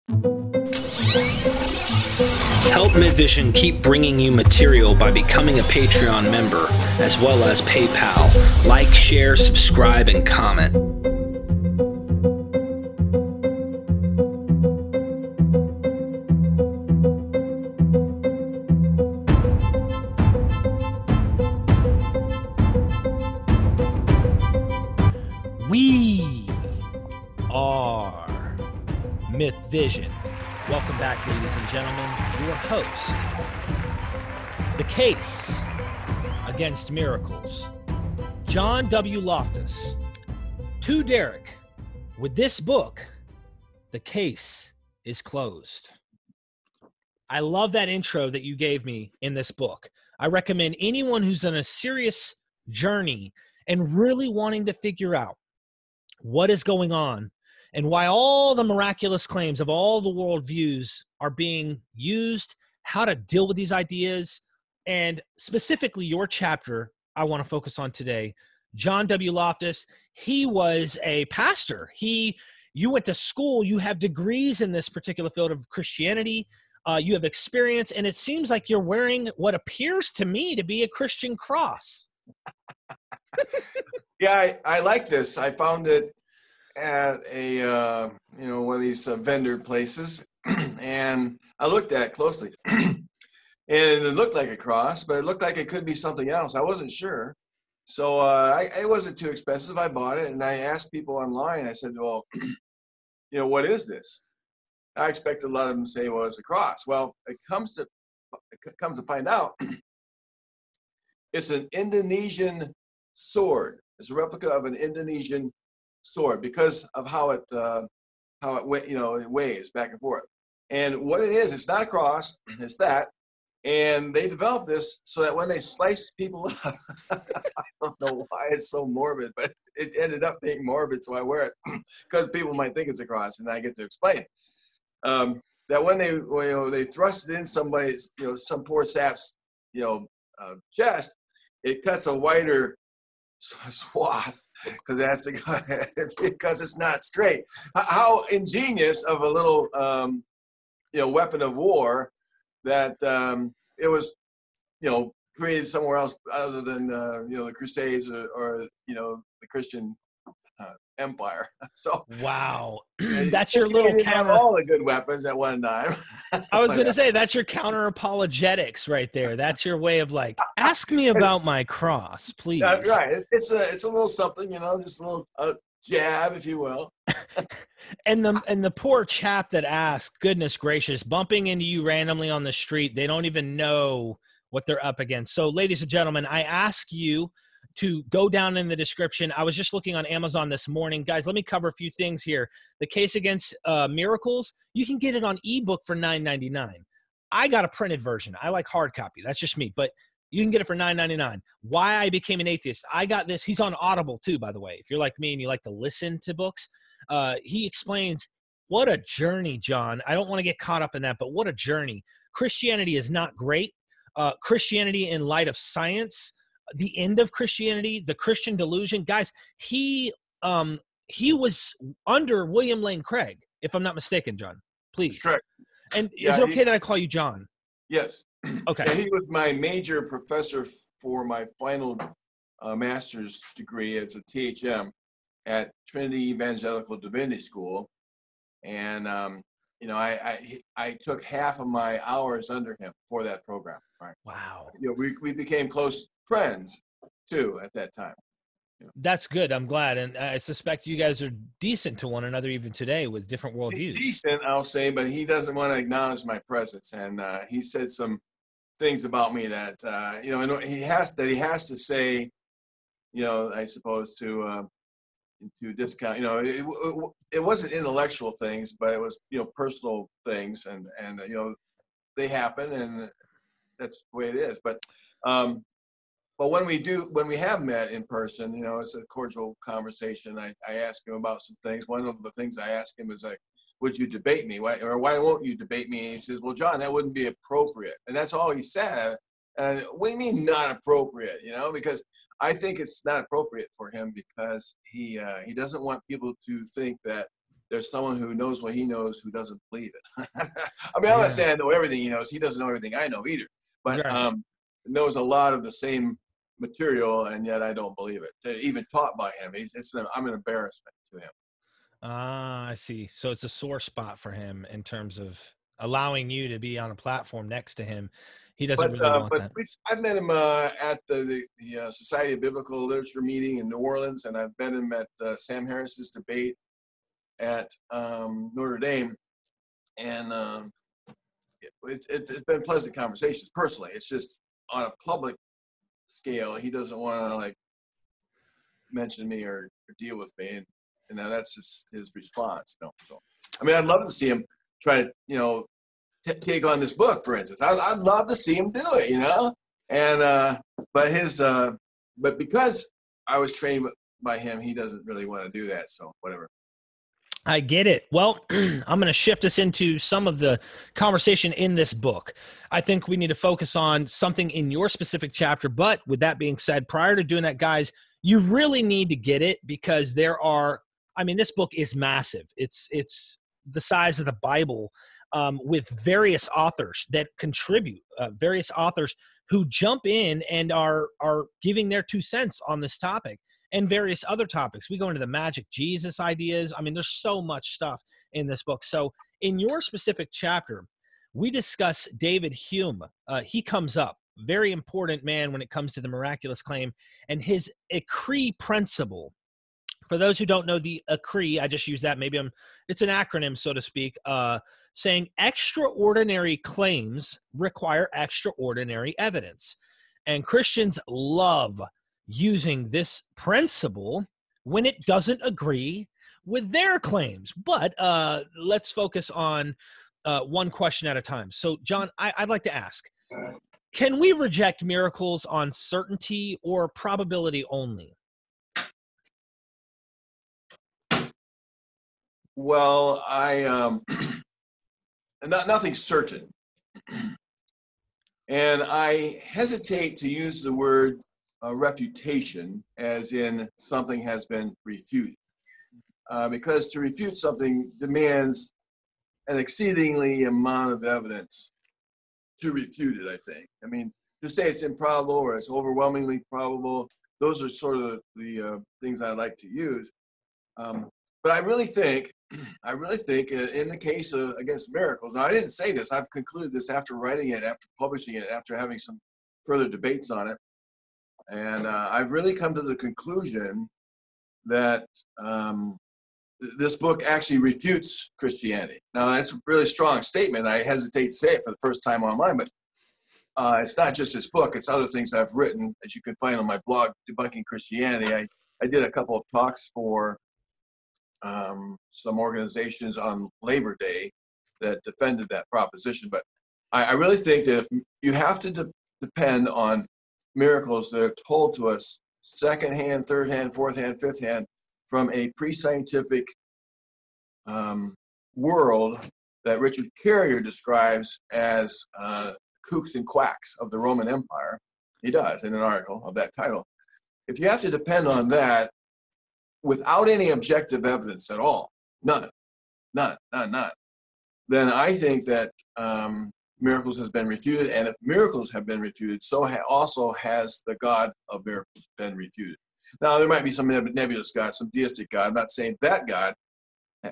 Help MythVision keep bringing you material by becoming a Patreon member, as well as PayPal. Like, share, subscribe, and comment. We are MythVision. Welcome back, ladies and gentlemen. Your host, The Case Against Miracles, John W. Loftus. To Derek, with this book, the case is closed. I love that intro that you gave me in this book. I recommend anyone who's on a serious journey and really wanting to figure out what is going on and why all the miraculous claims of all the worldviews are being used, how to deal with these ideas, and specifically your chapter I want to focus on today. John W. Loftus, he was a pastor. You went to school, you have degrees in this particular field of Christianity, you have experience, and it seems like you're wearing what appears to me to be a Christian cross. Yeah, I like this. I found it at a one of these vendor places, and I looked at it closely, and it looked like a cross, but it looked like it could be something else. I wasn't sure, so it wasn't too expensive. I bought it, and I asked people online. I said, "Well, what is this?" I expected a lot of them to say, "Well, it's a cross." Well, it comes to find out, it's an Indonesian sword. It's a replica of an Indonesian sword because of how it weighs back and forth. And what it is, it's not a cross, it's that. And they developed this so that when they slice people up, I don't know why it's so morbid, but it ended up being morbid, so I wear it because people might think it's a cross, and I get to explain that when they thrust it in somebody's, some poor sap's, chest, it cuts a wider swath because it's not straight. How ingenious of a little weapon of war that it was created somewhere else other than the Crusades or the Christian empire. So wow, that's your little counter. All the good weapons at one time. I was going to say that's your counter apologetics right there. That's your way of like, ask me about my cross, please. That's right. It's a little something, just a little jab, if you will. And the poor chap that asked, goodness gracious, bumping into you randomly on the street. They don't even know what they're up against. So, ladies and gentlemen, I ask you to go down in the description. I was just looking on Amazon this morning. Guys, let me cover a few things here. The Case Against Miracles, you can get it on ebook for $9.99. I got a printed version. I like hard copy. That's just me. But you can get it for $9.99. Why I Became an Atheist. I got this. He's on Audible too, by the way. If you're like me and you like to listen to books, he explains what a journey, John. I don't want to get caught up in that, but what a journey. Christianity is not great. Christianity in light of science, the end of Christianity, the Christian delusion. Guys, he was under William Lane Craig, if I'm not mistaken, John. Please. That's correct. And is it okay that I call you John? Yes. Okay. Yeah, he was my major professor for my final master's degree as a THM at Trinity Evangelical Divinity School. And, I took half of my hours under him for that program. Right. Wow. We became close friends too at that time. That's good. I'm glad. And I suspect you guys are decent to one another even today with different worldviews. Decent, I'll say, but he doesn't want to acknowledge my presence. And he said some things about me that, he has to say, I suppose to discount, it wasn't intellectual things, but it was, personal things and they happen and that's the way it is. But when we have met in person, it's a cordial conversation. I ask him about some things. One of the things I ask him is like, would you debate me? Why won't you debate me? And he says, well, John, that wouldn't be appropriate. And that's all he said. And what do you mean not appropriate? Because I think it's not appropriate for him because he doesn't want people to think that there's someone who knows what he knows who doesn't believe it. I mean, I'm not saying I know everything he knows. He doesn't know everything I know either, but knows a lot of the same material, and yet I don't believe it. Even taught by him, I'm an embarrassment to him. Ah, I see. So it's a sore spot for him in terms of allowing you to be on a platform next to him. He doesn't really want that. I've met him at the Society of Biblical Literature meeting in New Orleans, and I've met him at Sam Harris's debate at Notre Dame, and it's been pleasant conversations personally. It's just on a public scale, he doesn't want to like mention me or deal with me, and that's just his response. So, I mean, I'd love to see him try to take on this book, for instance. I'd love to see him do it, and but because I was trained by him, he doesn't really want to do that. So whatever. I get it. Well, I'm going to shift us into some of the conversation in this book. I think we need to focus on something in your specific chapter. But with that being said, prior to doing that, guys, you really need to get it because this book is massive. It's the size of the Bible, with various authors that contribute, various authors who jump in and are giving their 2 cents on this topic. And various other topics. We go into the magic Jesus ideas. I mean, there's so much stuff in this book. So in your specific chapter, we discuss David Hume. He comes up, very important man when it comes to the miraculous claim, and his Ecrit principle. For those who don't know the Ecrit, I just use that. It's an acronym, so to speak, saying extraordinary claims require extraordinary evidence. And Christians love using this principle when it doesn't agree with their claims. But let's focus on one question at a time. So, John, I'd like to ask, can we reject miracles on certainty or probability only? Well, nothing's certain. And I hesitate to use the word refutation, as in something has been refuted, because to refute something demands an exceedingly amount of evidence to refute it. I think. I mean, to say it's improbable or it's overwhelmingly probable, those are sort of the things I like to use. But I really think in the case of against miracles. Now, I didn't say this. I've concluded this after writing it, after publishing it, after having some further debates on it. And I've really come to the conclusion that this book actually refutes Christianity. Now, that's a really strong statement. I hesitate to say it for the first time online, but it's not just this book. It's other things I've written, as you can find on my blog, Debunking Christianity. I did a couple of talks for some organizations on Labor Day that defended that proposition. But I really think that if you have to depend on miracles that are told to us second-hand, third-hand, fourth-hand, fifth-hand from a pre-scientific world that Richard Carrier describes as kooks and quacks of the Roman Empire. He does in an article of that title. If you have to depend on that without any objective evidence at all, none, then I think that miracles has been refuted, and if miracles have been refuted, so also has the God of miracles been refuted. Now, there might be some nebulous God, some deistic God. I'm not saying that God,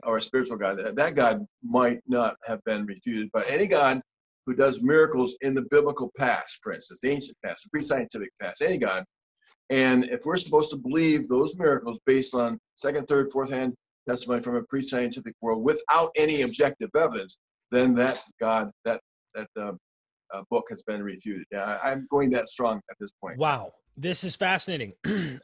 or a spiritual God, that God might not have been refuted, but any God who does miracles in the biblical past, for instance, the ancient past, the pre-scientific past, any God, and if we're supposed to believe those miracles based on second, third, fourth-hand testimony from a pre-scientific world without any objective evidence, then that God, that book has been refuted. Yeah, I'm going that strong at this point. Wow. This is fascinating.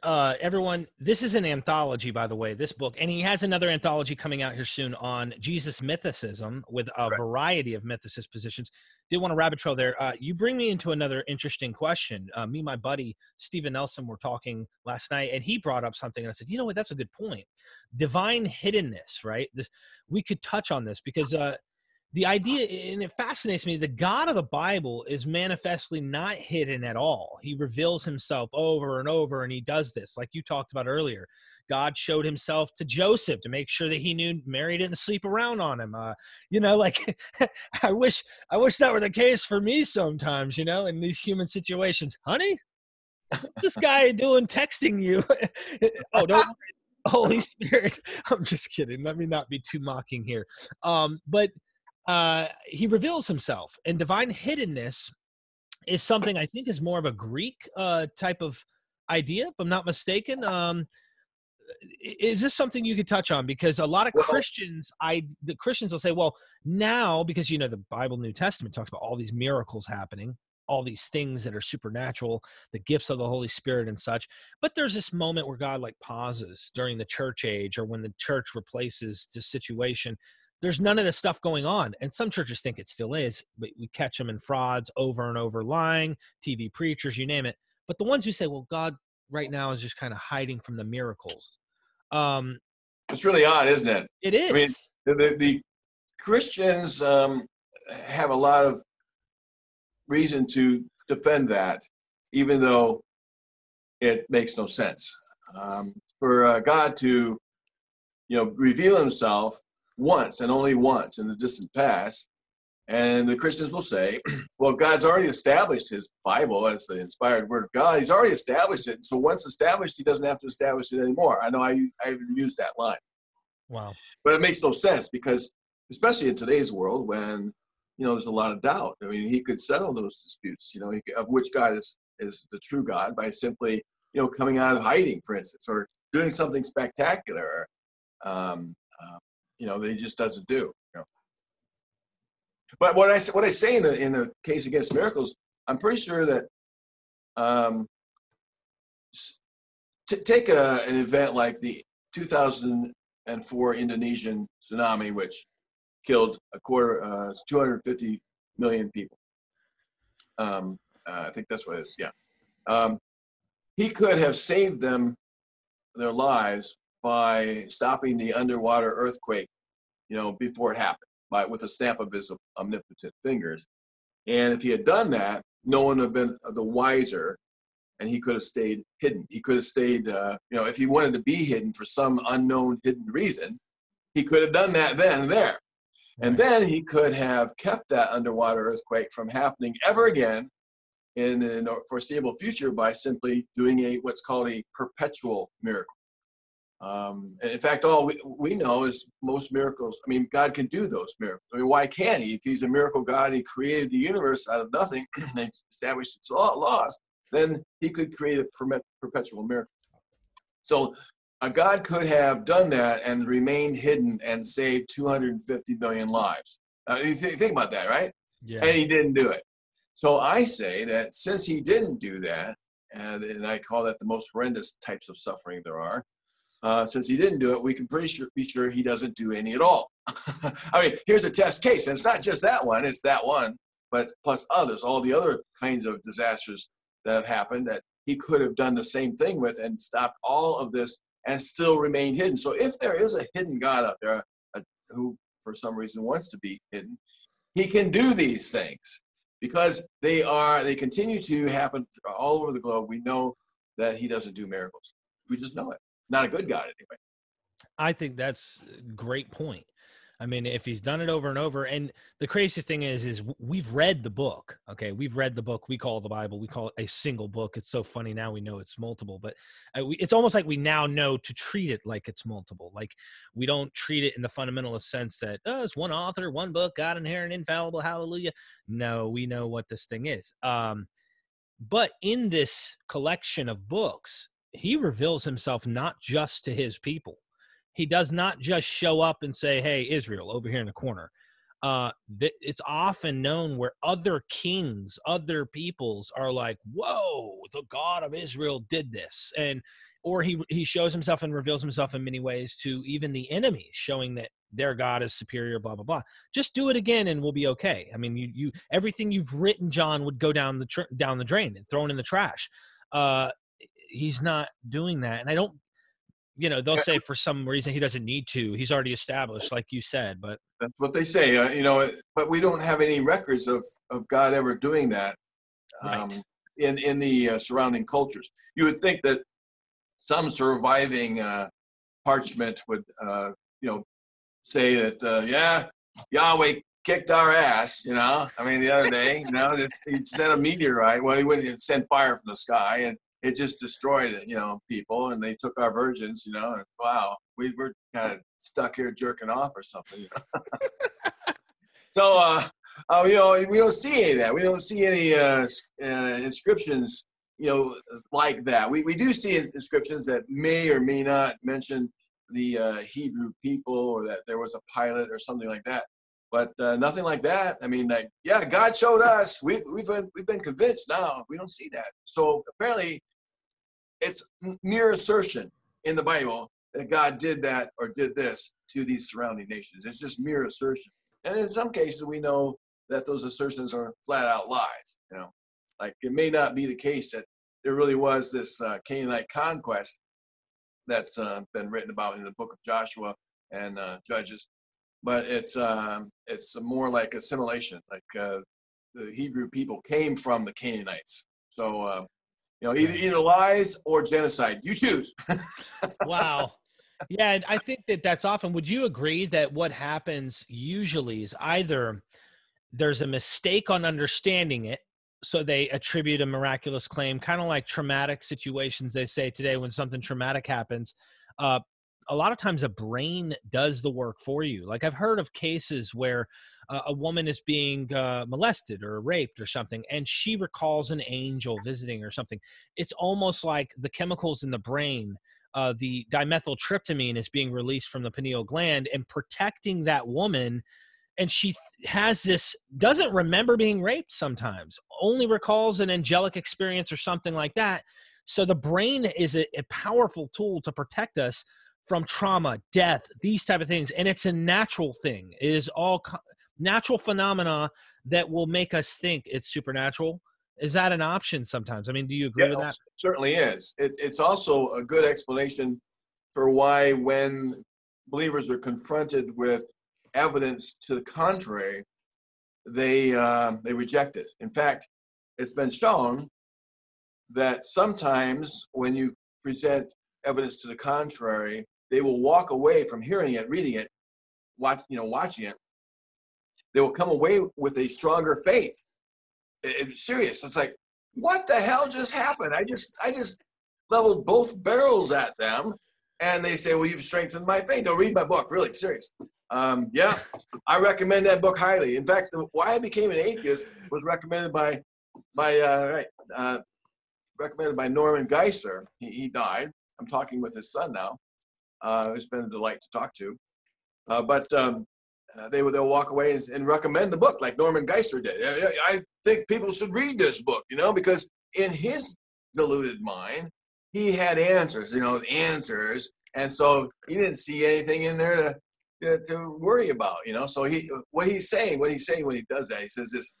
Everyone, this is an anthology, by the way, this book. And he has another anthology coming out here soon on Jesus mythicism with a variety of mythicist positions. Did want to rabbit trail there. You bring me into another interesting question. Me and my buddy, Stephen Nelson, were talking last night, and he brought up something. And I said, you know what, that's a good point. Divine hiddenness, right? We could touch on this because the idea, and it fascinates me, the God of the Bible is manifestly not hidden at all. He reveals himself over and over, and he does this, like you talked about earlier. God showed himself to Joseph to make sure that he knew Mary didn't sleep around on him. Like I wish that were the case for me sometimes, in these human situations. Honey, what's this guy doing texting you? Oh, don't worry. Holy Spirit. I'm just kidding. Let me not be too mocking here. But he reveals himself, and divine hiddenness is something I think is more of a Greek type of idea, if I'm not mistaken. Is this something you could touch on? Because a lot of Christians, the Christians will say, well, now, because, the Bible, New Testament talks about all these miracles happening, all these things that are supernatural, the gifts of the Holy Spirit and such. But there's this moment where God pauses during the church age, or when the church replaces the situation. There's none of this stuff going on. And some churches think it still is, but we catch them in frauds over and over, lying, TV preachers, you name it. But the ones who say, well, God right now is just kind of hiding from the miracles. It's really odd, isn't it? It is. I mean, the Christians have a lot of reason to defend that, even though it makes no sense. For God to, reveal himself once and only once in the distant past, and the Christians will say, well, God's already established his Bible as the inspired word of God. He's already established it. So once established, he doesn't have to establish it anymore. I know I've used that line. Wow. But it makes no sense, because especially in today's world when, there's a lot of doubt. I mean, he could settle those disputes, of which God is the true God by simply, coming out of hiding, for instance, or doing something spectacular, that he just doesn't do. But what I say in the case against miracles, I'm pretty sure that take an event like the 2004 Indonesian tsunami, which killed 250 million people. I think that's what it is. Yeah. He could have saved their lives by stopping the underwater earthquake, before it happened, with a snap of his omnipotent fingers. And if he had done that, no one would have been the wiser, and he could have stayed hidden. He could have stayed, if he wanted to be hidden for some unknown hidden reason, he could have done that then and there. And then he could have kept that underwater earthquake from happening ever again in the foreseeable future by simply doing what's called a perpetual miracle. And in fact, all we know is most miracles. I mean, God can do those miracles. I mean, why can't he? If he's a miracle God, he created the universe out of nothing and established its laws, then he could create a perpetual miracle. So God could have done that and remained hidden and saved 250 million lives. You think about that, right? Yeah. And he didn't do it. So I say that since he didn't do that, and I call that the most horrendous types of suffering there are, since he didn't do it, we can be sure he doesn't do any at all. I mean, here's a test case, and it's not just that one, it's that one, but plus others, all the other kinds of disasters that have happened that he could have done the same thing with and stopped all of this and still remain hidden. So if there is a hidden God out there who for some reason wants to be hidden, he can do these things because they continue to happen all over the globe. We know that he doesn't do miracles. We just know it. Not a good God anyway. I think that's a great point. I mean, if he's done it over and over, and the crazy thing is we've read the book. Okay. We've read the book. We call the Bible. We call it a single book. It's so funny. Now we know it's multiple, but it's almost like we now know to treat it like it's multiple. Like we don't treat it in the fundamentalist sense that, it's one author, one book, God inherent, infallible. Hallelujah. No, we know what this thing is. But in this collection of books, he reveals himself not just to his people. He does not just show up and say, hey, Israel, over here in the corner. It's often known where other kings, other peoples are like, whoa, the God of Israel did this. Or he shows himself and reveals himself in many ways to even the enemy, showing that their God is superior, blah, blah, blah. Just do it again and we'll be okay. I mean, you everything you've written, John, would go down the drain and thrown in the trash. He's not doing that. And I don't, you know, they'll say for some reason he doesn't need to. He's already established, like you said. But That's what they say, you know. But we don't have any records of God ever doing that right. in the surrounding cultures. You would think that some surviving parchment would, you know, say that, yeah, Yahweh kicked our ass, you know. I mean, the other day, you know, he sent a meteorite. Well, he wouldn't send fire from the sky, and it just destroyed, you know, people, and they took our virgins, you know, and wow, we were kind of stuck here jerking off or something, you know? So, you know, we don't see any of that. We don't see any inscriptions, you know, like that. We do see inscriptions that may or may not mention the Hebrew people, or that there was a pilot or something like that. But nothing like that. I mean, like, yeah, God showed us. We've been convinced now. We don't see that. So apparently, it's mere assertion in the Bible that God did that or did this to these surrounding nations. It's just mere assertion. And in some cases, we know that those assertions are flat out lies. You know, like it may not be the case that there really was this Canaanite conquest that's been written about in the book of Joshua and Judges, but it's more like assimilation. Like the Hebrew people came from the Canaanites. So you know, either lies or genocide. You choose. Wow. Yeah, and I think that that's often. Would you agree that what happens usually is either there's a mistake on understanding it, so they attribute a miraculous claim, kind of like traumatic situations. They say today when something traumatic happens, a lot of times a brain does the work for you. Like I've heard of cases where a woman is being molested or raped or something, and she recalls an angel visiting or something. It's almost like the chemicals in the brain, the dimethyltryptamine is being released from the pineal gland and protecting that woman. And she has this, doesn't remember being raped sometimes, only recalls an angelic experience or something like that. So the brain is a powerful tool to protect us from trauma, death, these type of things. And it's a natural thing. It is all natural phenomena that will make us think it's supernatural. Is that an option sometimes? I mean, do you agree with that? It certainly is. It's also a good explanation for why when believers are confronted with evidence to the contrary, they reject it. In fact, it's been shown that sometimes when you present evidence to the contrary, they will walk away from hearing it, reading it, watching it. They will come away with a stronger faith. It's serious. It's like, what the hell just happened? I just leveled both barrels at them, and they say, well, you've strengthened my faith. They'll read my book. Really serious. Yeah, I recommend that book highly. In fact, why I became an atheist was recommended by Norman Geisler. He died. I'm talking with his son now. It's been a delight to talk to. But they'll walk away and recommend the book like Norman Geisler did. I think people should read this book, you know, because in his deluded mind, he had answers, answers. And so he didn't see anything in there to worry about, you know. So what he's saying when he does that, he says this,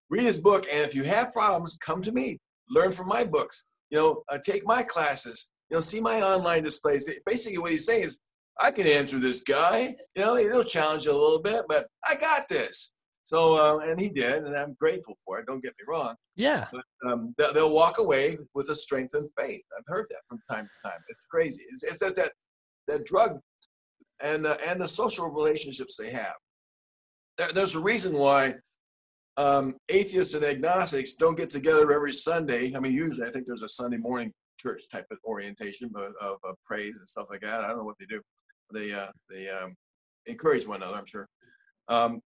read his book, and if you have problems, come to me, learn from my books, take my classes, see my online displays. Basically what he's saying is, I can answer this guy, he'll challenge you a little bit, but I got this. So, and he did, and I'm grateful for it. Don't get me wrong. Yeah. But they'll walk away with a strengthened faith. I've heard that from time to time. It's crazy. It's that drug and the social relationships they have. There's a reason why atheists and agnostics don't get together every Sunday. I mean, usually I think there's a Sunday morning church type of orientation of praise and stuff like that. I don't know what they do. They encourage one another, I'm sure. And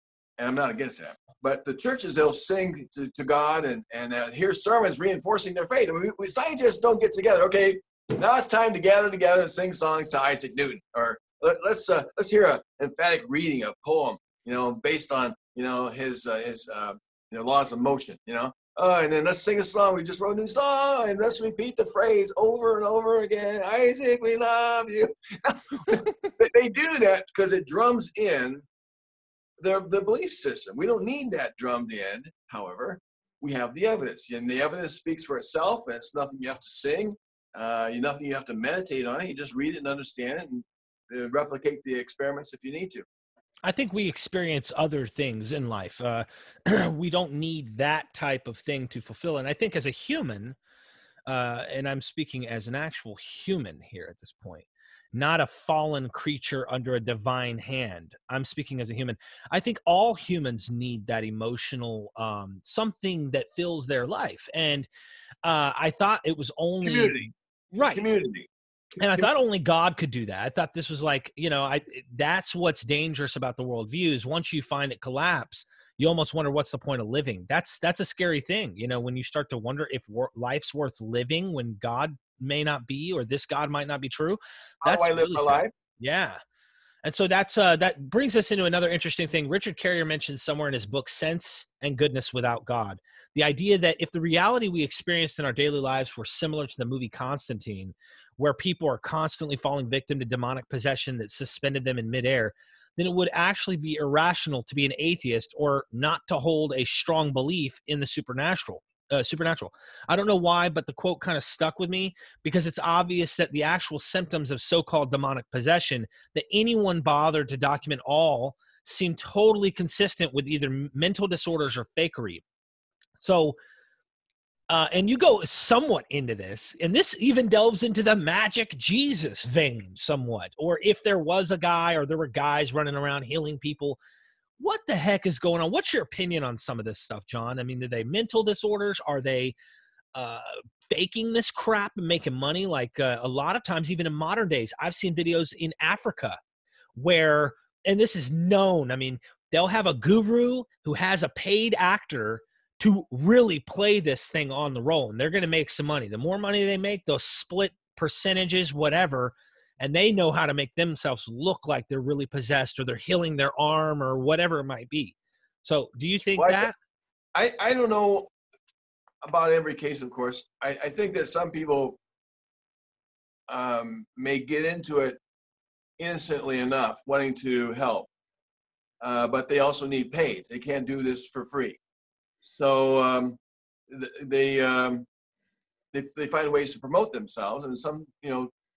I'm not against that. But the churches, they'll sing to God and hear sermons reinforcing their faith. I mean, scientists don't get together. Okay, now it's time to gather together and sing songs to Isaac Newton. Or let's hear an emphatic reading, a poem, based on his laws of motion. And then let's sing a song. We just wrote a new song, and let's repeat the phrase over and over again. Isaac, we love you. They do that because it drums in the belief system. We don't need that drummed in. However, we have the evidence, and the evidence speaks for itself, and it's nothing you have to sing. Nothing you have to meditate on it. You just read it and understand it and replicate the experiments if you need to. I think we experience other things in life. We don't need that type of thing to fulfill. And I think as a human, and I'm speaking as an actual human here at this point, not a fallen creature under a divine hand. I'm speaking as a human. I think all humans need that emotional something that fills their life. And I thought it was only Community. right. Community. And I thought only God could do that. I thought this was like, that's what's dangerous about the worldview is once you find it collapse, you almost wonder what's the point of living. That's a scary thing. When you start to wonder if life's worth living when God may not be, or this God might not be true. How do I live my life? Yeah. And so that brings us into another interesting thing. Richard Carrier mentions somewhere in his book, Sense and Goodness Without God, the idea that if the reality we experienced in our daily lives were similar to the movie Constantine, where people are constantly falling victim to demonic possession that suspended them in midair, then it would actually be irrational to be an atheist or not to hold a strong belief in the supernatural. I don't know why, but the quote kind of stuck with me because it's obvious that the actual symptoms of so-called demonic possession that anyone bothered to document all seem totally consistent with either mental disorders or fakery. So, and you go somewhat into this, and this even delves into the magic Jesus vein somewhat, or if there was a guy or there were guys running around healing people. What the heck is going on? What's your opinion on some of this stuff, John? I mean, are they mental disorders? Are they faking this crap and making money? Like a lot of times, even in modern days, I've seen videos in Africa where, and this is known, I mean, they'll have a guru who has a paid actor to really play this thing on the role, and they're going to make some money. The more money they make, they'll split percentages, whatever, and they know how to make themselves look like they're really possessed or they're healing their arm or whatever it might be. So do you think that? I don't know about every case, of course. I think that some people may get into it innocently enough, wanting to help, but they also need paid. They can't do this for free. So they find ways to promote themselves, and some,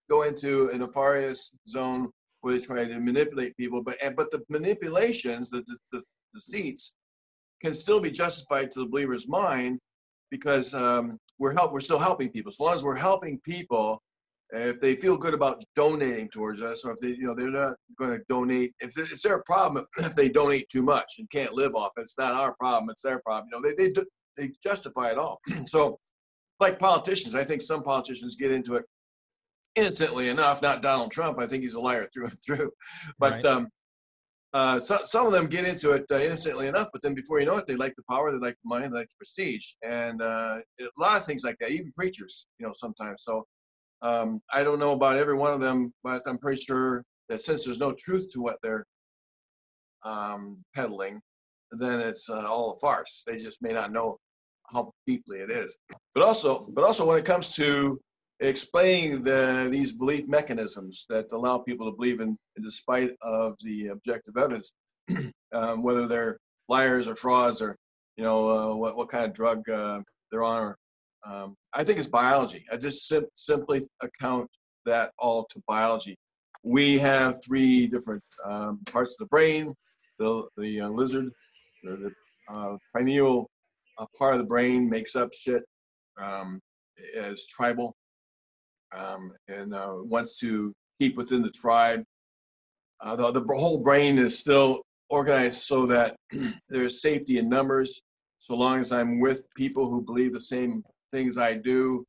go into a nefarious zone where they try to manipulate people, but the manipulations, the deceits, can still be justified to the believer's mind because we're still helping people. As long as we're helping people, if they feel good about donating towards us, or if they, they're not going to donate, if it's their problem if they donate too much and can't live off it. It's not our problem; it's their problem. They justify it all. So, like politicians, I think some politicians get into it innocently enough. Not Donald Trump. I think he's a liar through and through. But right. Some of them get into it innocently enough, but then before you know it, they like the power, they like the money, they like the prestige, and a lot of things like that. Even preachers, sometimes. So I don't know about every one of them, but I'm pretty sure that since there's no truth to what they're peddling, then it's all a farce. They just may not know how deeply it is. But also when it comes to explaining these belief mechanisms that allow people to believe in despite of the objective evidence, whether they're liars or frauds or what kind of drug they're on, or I think it's biology. I just simply account that all to biology. We have three different parts of the brain: the lizard, the pineal part of the brain makes up shit as tribal. And wants to keep within the tribe. The whole brain is still organized so that there's safety in numbers. So long as I'm with people who believe the same things I do,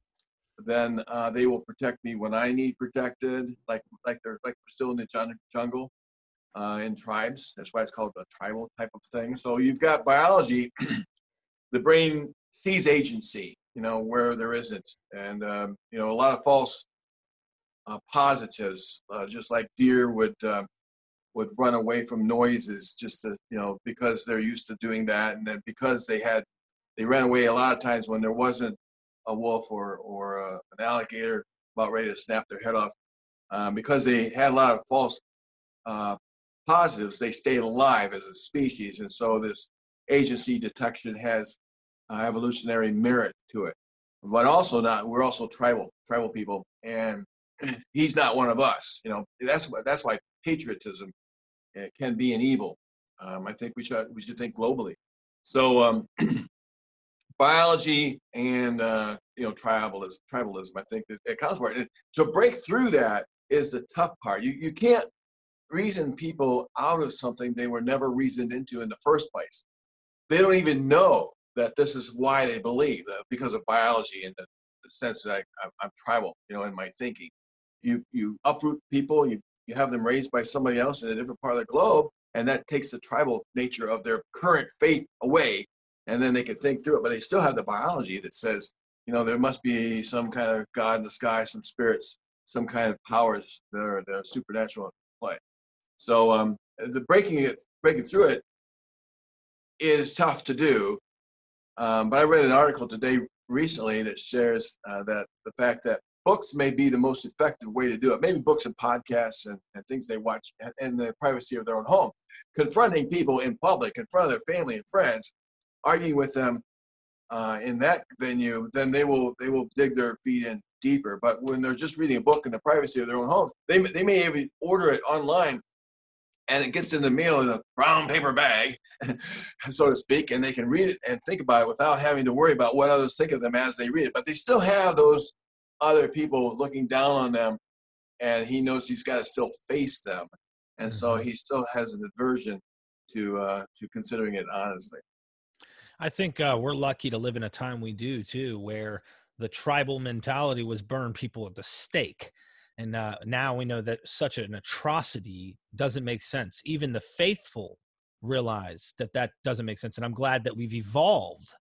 then they will protect me when I need protected. Like we're still in the jungle in tribes. That's why it's called a tribal type of thing. So you've got biology. The brain sees agency, where there isn't. And, a lot of false positives, just like deer would run away from noises just to, because they're used to doing that. And then because they ran away a lot of times when there wasn't a wolf or an alligator about ready to snap their head off. Because they had a lot of false positives, they stayed alive as a species. And so this agency detection has evolutionary merit to it. but also not. We're also tribal people, and he's not one of us. You know, that's why patriotism can be an evil. I think we should think globally. So biology and tribalism. I think that it counts for it. And to break through that is the tough part. You can't reason people out of something they were never reasoned into in the first place. They don't even know that this is why they believe, because of biology and the sense that I'm tribal, you know, in my thinking. You uproot people, you have them raised by somebody else in a different part of the globe, and that takes the tribal nature of their current faith away, and then they can think through it. But they still have the biology that says, you know, there must be some kind of God in the sky, some spirits, some kind of powers that are supernatural in play. So the breaking through it is tough to do. But I read an article today recently that shares that the fact that books may be the most effective way to do it. Maybe books and podcasts and things they watch in the privacy of their own home. Confronting people in public, in front of their family and friends, arguing with them in that venue, then they will dig their feet in deeper. But when they're just reading a book in the privacy of their own homes, they may even order it online, and it gets in the mail in a brown paper bag, so to speak, and they can read it and think about it without having to worry about what others think of them as they read it. But they still have those other people looking down on them, and he knows he's got to still face them. And so he still has an aversion to considering it honestly. I think we're lucky to live in a time we do, too, where the tribal mentality was burn people at the stake. And now we know that such an atrocity doesn't make sense. Even the faithful realize that doesn't make sense. And I'm glad that we've evolved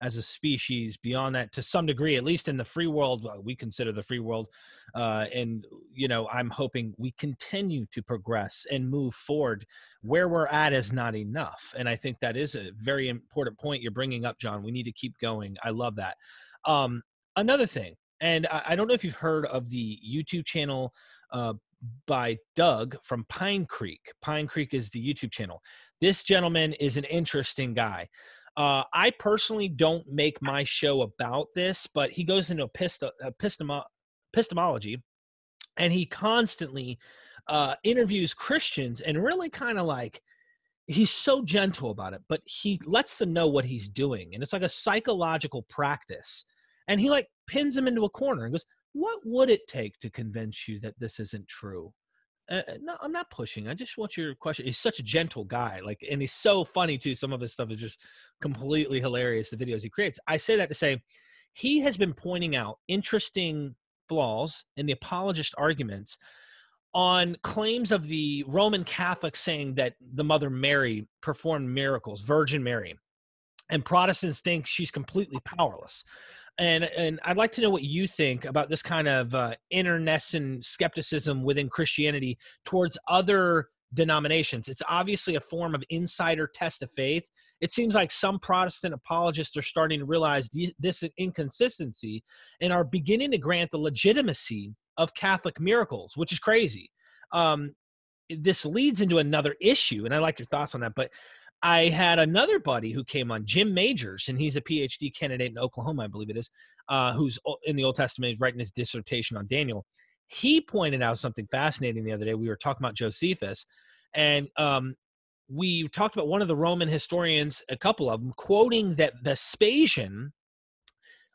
as a species beyond that to some degree, at least in the free world. We consider the free world. And, you know, I'm hoping we continue to progress and move forward. Where we're at is not enough. And I think that is a very important point you're bringing up, John. We need to keep going. I love that. Another thing. And I don't know if you've heard of the YouTube channel by Doug from Pine Creek. Pine Creek is the YouTube channel. This gentleman is an interesting guy. I personally don't make my show about this, but he goes into epistemology, and he constantly interviews Christians and really kind of like, he's so gentle about it, but he lets them know what he's doing. And it's like a psychological practice. And he like pins him into a corner and goes, what would it take to convince you that this isn't true? No, I'm not pushing. I just want your question. He's such a gentle guy. Like, and he's so funny too. Some of his stuff is just completely hilarious. The videos he creates. I say that to say he has been pointing out interesting flaws in the apologist arguments on claims of the Roman Catholics saying that the Mother Mary performed miracles, Virgin Mary, and Protestants think she's completely powerless. And I'd like to know what you think about this kind of internecine skepticism within Christianity towards other denominations. It's obviously a form of insider test of faith. It seems like some Protestant apologists are starting to realize this inconsistency and are beginning to grant the legitimacy of Catholic miracles, which is crazy. This leads into another issue, and I like your thoughts on that, but I had another buddy who came on, Jim Majors, and he's a PhD candidate in Oklahoma, I believe it is, who's in the Old Testament, writing his dissertation on Daniel. He pointed out something fascinating the other day. We were talking about Josephus, and we talked about one of the Roman historians, a couple of them, quoting that Vespasian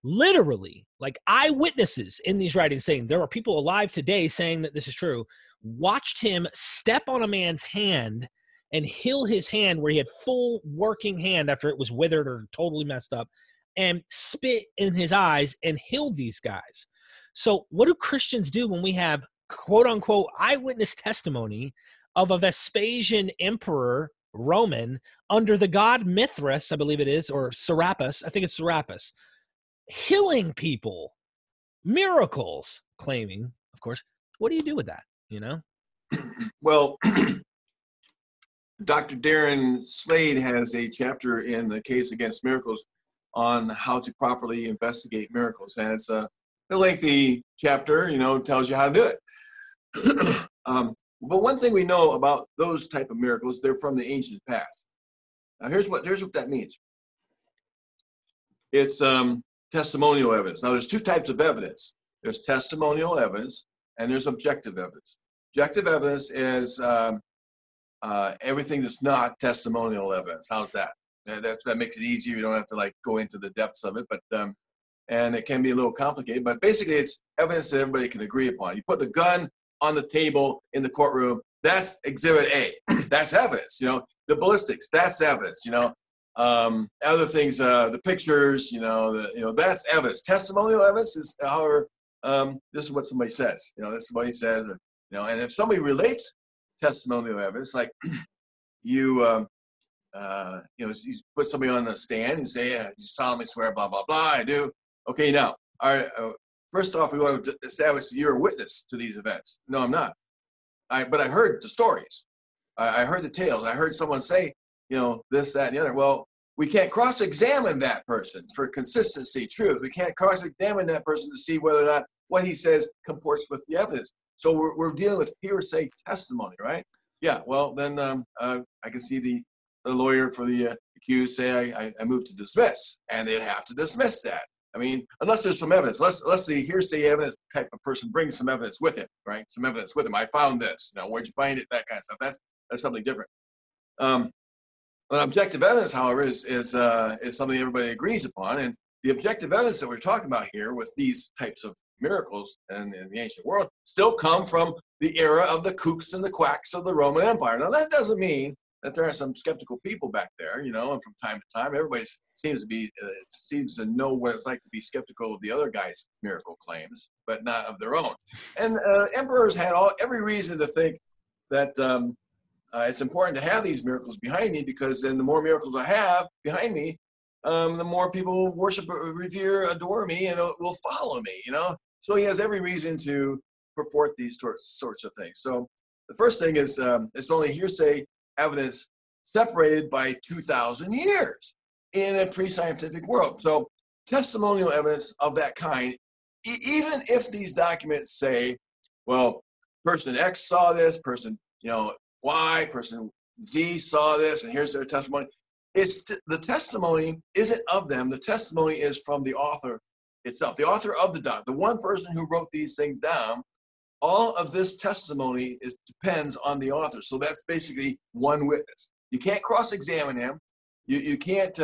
literally, like eyewitnesses in these writings saying there are people alive today saying that this is true, watched him step on a man's hand and heal his hand where he had full working hand after it was withered or totally messed up, and spit in his eyes and healed these guys. So what do Christians do when we have quote unquote eyewitness testimony of a Vespasian emperor, Roman, under the god Mithras, I believe it is, or Serapis, I think it's Serapis, healing people, miracles, claiming, of course? What do you do with that, you know? Well, Dr. Darren Slade has a chapter in the Case Against Miracles on how to properly investigate miracles. And it's a lengthy chapter, you know, tells you how to do it. But one thing we know about those type of miracles, they're from the ancient past. Now, here's what that means. It's testimonial evidence. Now, there's two types of evidence. There's testimonial evidence and there's objective evidence. Objective evidence is everything that's not testimonial evidence. How's that? That makes it easier. You don't have to like go into the depths of it, but and it can be a little complicated. But basically, it's evidence that everybody can agree upon. You put the gun on the table in the courtroom. That's Exhibit A. That's evidence. You know, the ballistics. That's evidence. You know, other things, the pictures. You know, that's evidence. Testimonial evidence is, however, this is what somebody says. You know, this is what he says. You know, and if somebody relates testimonial evidence, like you know, you put somebody on the stand and say, yeah, you solemnly swear, blah, blah, blah, I do. Okay, now, first off, we want to establish that you're a witness to these events. No, I'm not. But I heard the stories. I heard the tales. I heard someone say, you know, this, that, and the other. Well, we can't cross-examine that person for consistency, truth. We can't cross-examine that person to see whether or not what he says comports with the evidence. So we're dealing with hearsay testimony, right? Yeah, well, then I can see the lawyer for the accused say, I move to dismiss, and they'd have to dismiss that. I mean, unless there's some evidence, unless the hearsay evidence type of person brings some evidence with him, right? Some evidence with him. I found this. You know, where'd you find it? That kind of stuff. That's something different. But objective evidence, however, is something everybody agrees upon. And the objective evidence that we're talking about here with these types of miracles in the ancient world still come from the era of the kooks and the quacks of the Roman Empire. Now, that doesn't mean that there are some skeptical people back there, you know, and from time to time, everybody seems to know what it's like to be skeptical of the other guy's miracle claims, but not of their own. And emperors had every reason to think that it's important to have these miracles behind me, because then the more miracles I have behind me, the more people worship, revere, adore me, and will follow me, you know? So he has every reason to purport these sorts of things. So the first thing is it's only hearsay evidence separated by 2,000 years in a pre-scientific world. So testimonial evidence of that kind, even if these documents say, well, person X saw this, person, you know, Y, person Z saw this, and here's their testimony. The testimony isn't of them. The testimony is from the author itself, the author of the document, the one person who wrote these things down. All of this testimony depends on the author. So that's basically one witness. You can't cross-examine him. You can't.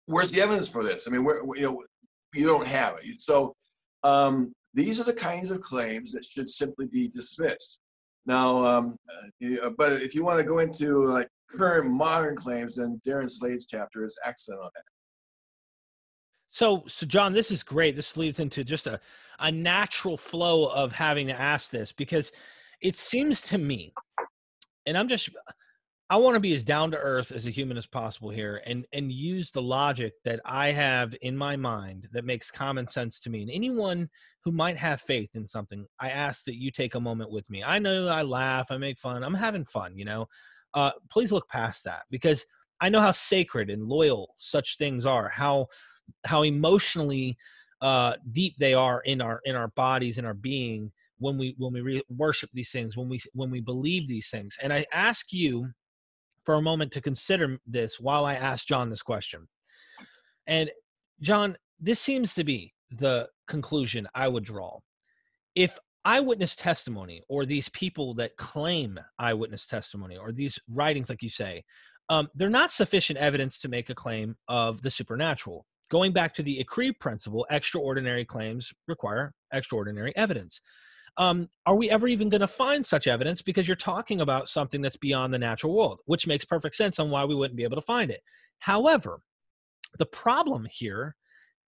Where's the evidence for this? I mean, you don't have it. So these are the kinds of claims that should simply be dismissed. Now, but if you want to go into like current modern claims, then Darren Slade's chapter is excellent on that. So John, this is great. This leads into just a natural flow of having to ask this, because it seems to me, and I want to be as down to earth as a human as possible here, and use the logic that I have in my mind that makes common sense to me. And anyone who might have faith in something, I ask that you take a moment with me. I know I laugh, I make fun, I'm having fun, you know. Please look past that, because I know how sacred and loyal such things are, how emotionally deep they are in our bodies, in our being, when we worship these things, when we believe these things. And I ask you for a moment to consider this while I ask John this question. And John, this seems to be the conclusion I would draw. If eyewitness testimony, or these people that claim eyewitness testimony, or these writings, like you say, they're not sufficient evidence to make a claim of the supernatural. Going back to the Ecri principle, extraordinary claims require extraordinary evidence. Are we ever even going to find such evidence? Because you're talking about something that's beyond the natural world, which makes perfect sense on why we wouldn't be able to find it. However, the problem here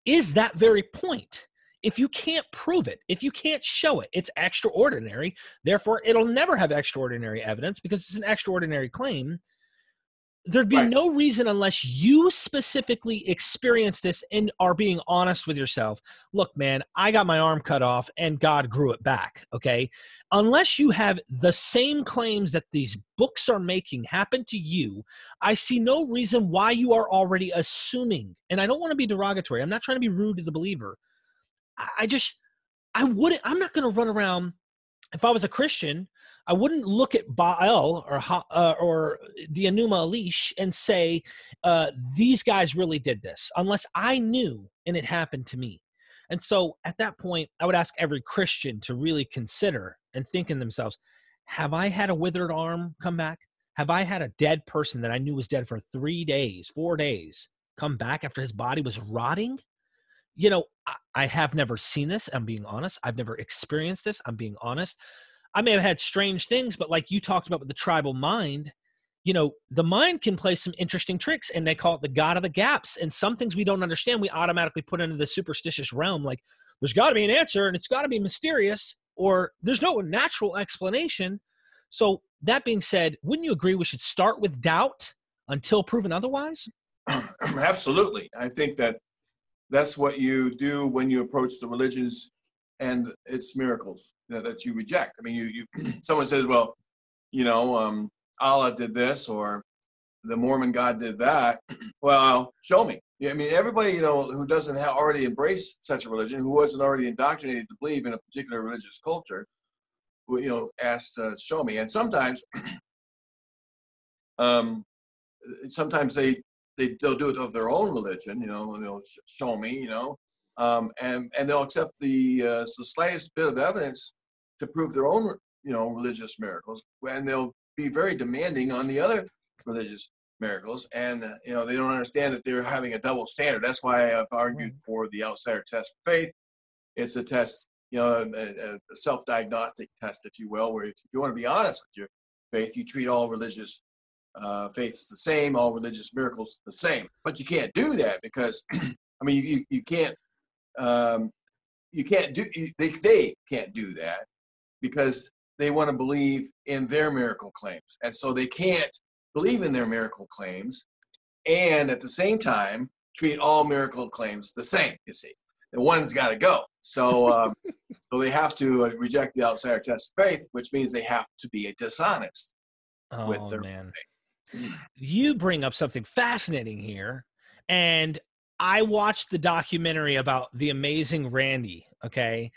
is that very point. If you can't prove it, if you can't show it, it's extraordinary. Therefore, it'll never have extraordinary evidence because it's an extraordinary claim. There'd be no reason, unless you specifically experience this and are being honest with yourself. Look, man, I got my arm cut off and God grew it back, okay? Unless you have the same claims that these books are making happen to you, I see no reason why you are already assuming. And I don't want to be derogatory. I'm not trying to be rude to the believer. I'm not going to run around. If I was a Christian, I wouldn't look at Baal or the Enuma Elish and say, these guys really did this, unless I knew and it happened to me. And so at that point, I would ask every Christian to really consider and think in themselves, have I had a withered arm come back? Have I had a dead person that I knew was dead for 3 days, 4 days, come back after his body was rotting? You know, I have never seen this. I'm being honest. I've never experienced this. I'm being honest. I may have had strange things, but like you talked about with the tribal mind, you know, the mind can play some interesting tricks, and they call it the God of the gaps. And some things we don't understand, we automatically put into the superstitious realm. Like, there's got to be an answer, and it's got to be mysterious, or there's no natural explanation. So that being said, wouldn't you agree we should start with doubt until proven otherwise? Absolutely. I think that's what you do when you approach the religions and its miracles that you reject. I mean, you someone says, well, you know, Allah did this, or the Mormon God did that. Well, show me. Yeah, I mean, everybody, you know, who doesn't already embrace such a religion, who wasn't already indoctrinated to believe in a particular religious culture, you know, asked to show me. And sometimes, sometimes they'll do it of their own religion, you know, and they'll show me, you know, and they'll accept the slightest bit of evidence to prove their own, you know, religious miracles, and they'll be very demanding on the other religious miracles, and you know, they don't understand that they're having a double standard. That's why I've argued for the outsider test of faith. It's a test, you know, a self-diagnostic test, if you will, where if you want to be honest with your faith, you treat all religious faiths the same, all religious miracles the same. But you can't do that because, I mean, you can't do, they can't do that because they want to believe in their miracle claims. And so they can't believe in their miracle claims and at the same time treat all miracle claims the same, you see. And one's got to go. So so they have to reject the outsider test of faith, which means they have to be dishonest with their faith. You bring up something fascinating here, and I watched the documentary about the amazing Randy, okay?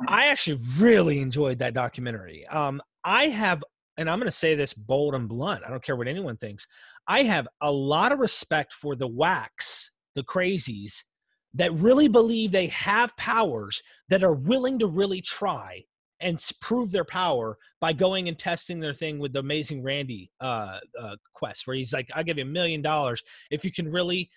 I actually really enjoyed that documentary. I have, and I'm going to say this bold and blunt, I don't care what anyone thinks, I have a lot of respect for the whacks, the crazies, that really believe they have powers, that are willing to really try and prove their power by going and testing their thing with the amazing Randy quest, where he's like, I'll give you $1 million if you can really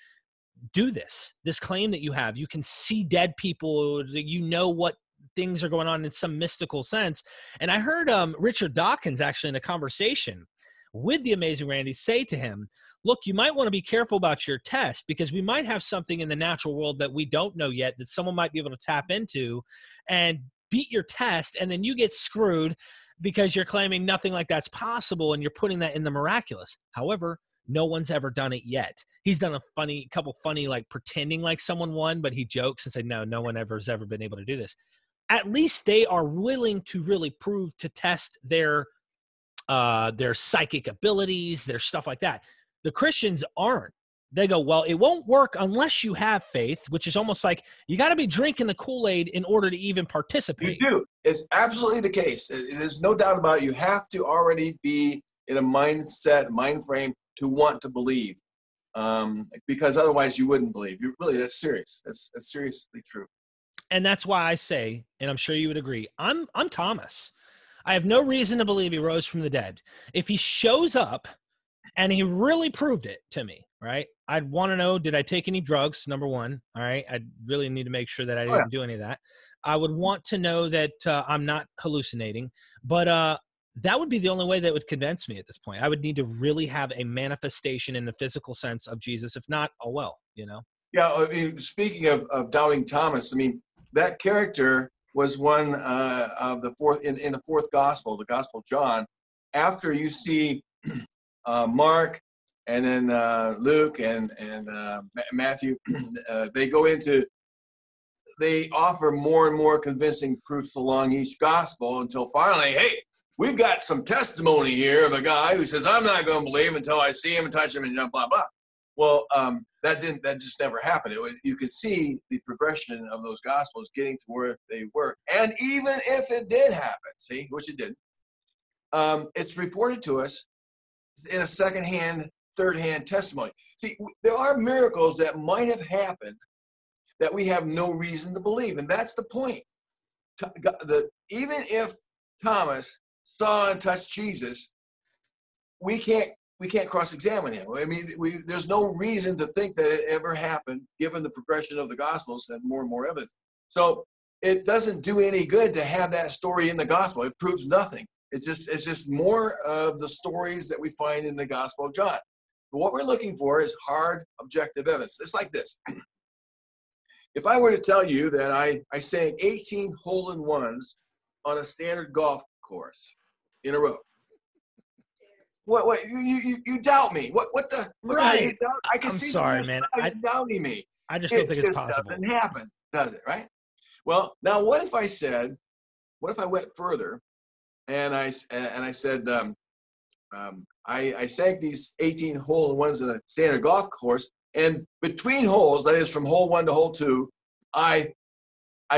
do this claim that you have. You can see dead people, you know what things are going on in some mystical sense. And I heard Richard Dawkins actually in a conversation with the amazing Randy say to him, look, you might want to be careful about your test because we might have something in the natural world that we don't know yet that someone might be able to tap into and beat your test, and then you get screwed because you're claiming nothing like that's possible and you're putting that in the miraculous. However, no one's ever done it yet. He's done a couple funny, like pretending like someone won, but he jokes and said, no one has ever been able to do this. At least they are willing to really prove, to test their psychic abilities, their stuff like that. The Christians aren't. They go, well, it won't work unless you have faith, which is almost like you got to be drinking the Kool-Aid in order to even participate. You do. It's absolutely the case. There's no doubt about it. You have to already be in a mind frame to want to believe, because otherwise you wouldn't believe. That's serious. That's seriously true. And that's why I say, and I'm sure you would agree, I'm Thomas. I have no reason to believe he rose from the dead. If he shows up and he really proved it to me, right? I'd want to know, did I take any drugs? Number one. All right. I'd really need to make sure that I didn't do any of that. I would want to know that I'm not hallucinating, but that would be the only way that would convince me at this point. I would need to really have a manifestation in the physical sense of Jesus. If not, oh well, you know? Yeah. I mean, speaking of doubting Thomas, I mean, that character was one of the fourth in the fourth gospel, the Gospel of John. After you see Mark and then Luke and Matthew, they offer more and more convincing proofs along each gospel until finally, hey, we've got some testimony here of a guy who says, I'm not going to believe until I see him and touch him and blah, blah. Well, that just never happened. You could see the progression of those gospels getting to where they were. And even if it did happen, which it didn't, it's reported to us in a second-hand, third-hand testimony. See, there are miracles that might have happened that we have no reason to believe, and that's the point. Even if Thomas saw and touched Jesus, we can't cross-examine him. I mean, there's no reason to think that it ever happened, given the progression of the Gospels and more evidence. So it doesn't do any good to have that story in the Gospel. It proves nothing. It's just more of the stories that we find in the Gospel of John. But what we're looking for is hard, objective evidence. It's like this. If I were to tell you that I sank 18 hole-in-ones on a standard golf course in a row, what you doubt me? What the Right? The doubt? I can I'm see sorry, from your man. side you're doubting me. I just don't think it's possible. It doesn't happen, does it? Right? Well, now what if I went further, and I said I sank these 18 hole-in-ones in a standard golf course, and between holes, that is from hole 1 to hole 2, I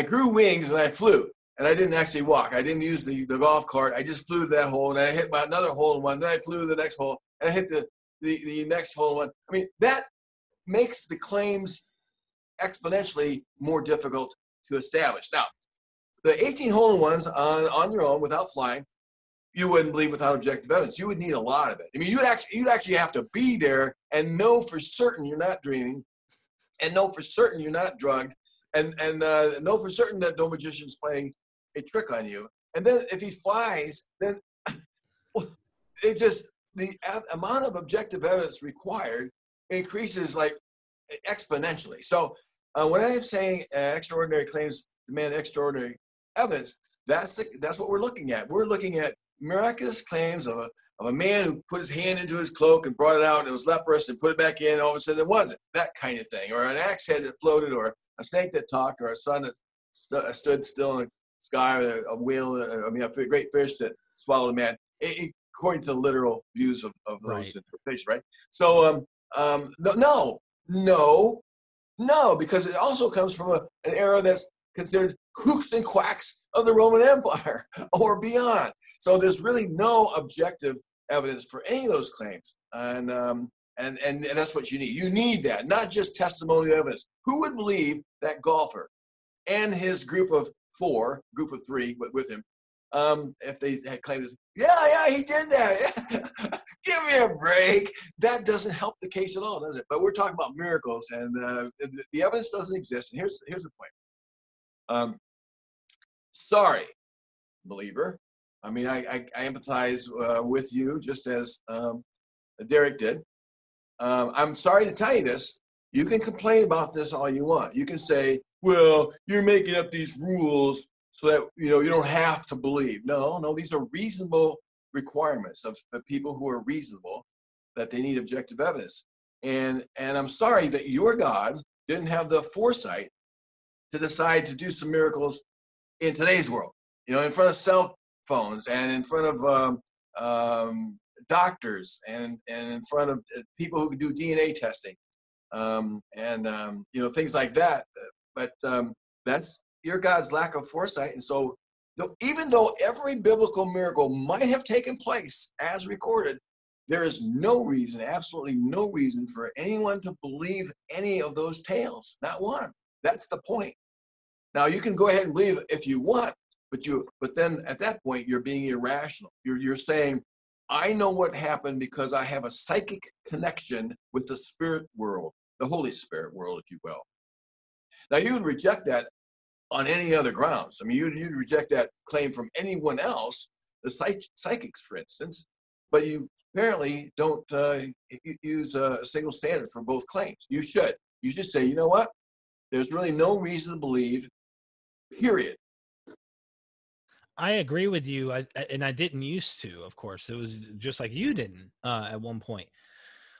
grew wings and I flew. And I didn't actually walk. I didn't use the golf cart. I just flew to that hole, and I hit another hole-in-one. Then I flew to the next hole, and I hit the next hole-in-one. I mean, that makes the claims exponentially more difficult to establish. Now, the 18 hole-in-ones on your own without flying, you wouldn't believe without objective evidence. You would need a lot of it. I mean, you'd actually have to be there and know for certain you're not dreaming, and know for certain you're not drugged, and know for certain that no magician's playing a trick on you. And then if he flies, then the amount of objective evidence required increases like exponentially. So when I'm saying extraordinary claims demand extraordinary evidence, that's what we're looking at. We're looking at miraculous claims of a man who put his hand into his cloak and brought it out and it was leprous and put it back in, and all of a sudden it wasn't. That kind of thing. Or an axe head that floated, or a snake that talked, or a sun that stood still in the sky, or a whale, a great fish that swallowed a man, according to the literal views of those interpretations, right? So, no, because it also comes from an era that's considered kooks and quacks of the Roman Empire or beyond. So there's really no objective evidence for any of those claims, and that's what you need. You need that, not just testimonial evidence. Who would believe that golfer and his group of 3 with him, if they had claimed this? Yeah, he did that. Give me a break. That doesn't help the case at all, does it? But we're talking about miracles, and the evidence doesn't exist. And here's the point. Sorry, believer. I mean, I empathize with you just as Derek did. I'm sorry to tell you this. You can complain about this all you want. You can say, well, you're making up these rules so that you don't have to believe. No, these are reasonable requirements of people who are reasonable, that they need objective evidence. And I'm sorry that your God didn't have the foresight to decide to do some miracles in today's world, in front of cell phones and in front of doctors and in front of people who can do DNA testing, things like that. But that's your God's lack of foresight. And so even though every biblical miracle might have taken place as recorded, there is no reason, absolutely no reason for anyone to believe any of those tales. Not one. That's the point. Now, you can go ahead and believe if you want, but then at that point, you're being irrational. You're saying, I know what happened because I have a psychic connection with the spirit world, the Holy Spirit world, if you will. Now, you would reject that on any other grounds. I mean, you'd reject that claim from anyone else, the psychics, for instance, but you apparently don't use a single standard for both claims. You should. You should say, you know what? There's really no reason to believe, period. I agree with you, and I didn't used to, of course. It was just like you didn't at one point.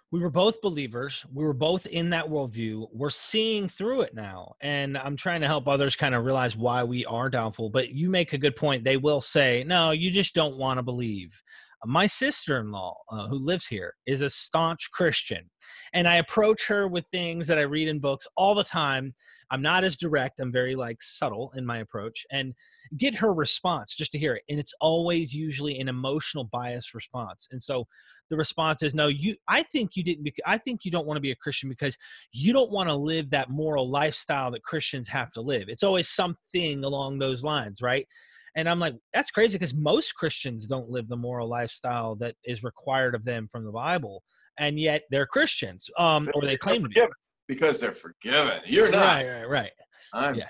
We were both believers. We were both in that worldview. We're seeing through it now, and I'm trying to help others kind of realize why we are doubtful. But you make a good point. They will say, no, you just don't want to believe. My sister-in-law, who lives here, is a staunch Christian, and I approach her with things that I read in books all the time. I'm not as direct. I'm very like subtle in my approach, and get her response just to hear it. And it's always usually an emotional bias response. And so the response is, no, I think you don't want to be a Christian because you don't want to live that moral lifestyle that Christians have to live. It's always something along those lines, right? And I'm like, that's crazy because most Christians don't live the moral lifestyle that is required of them from the Bible. And yet they're Christians, or they claim to be. Because they're forgiven. You're not. Right.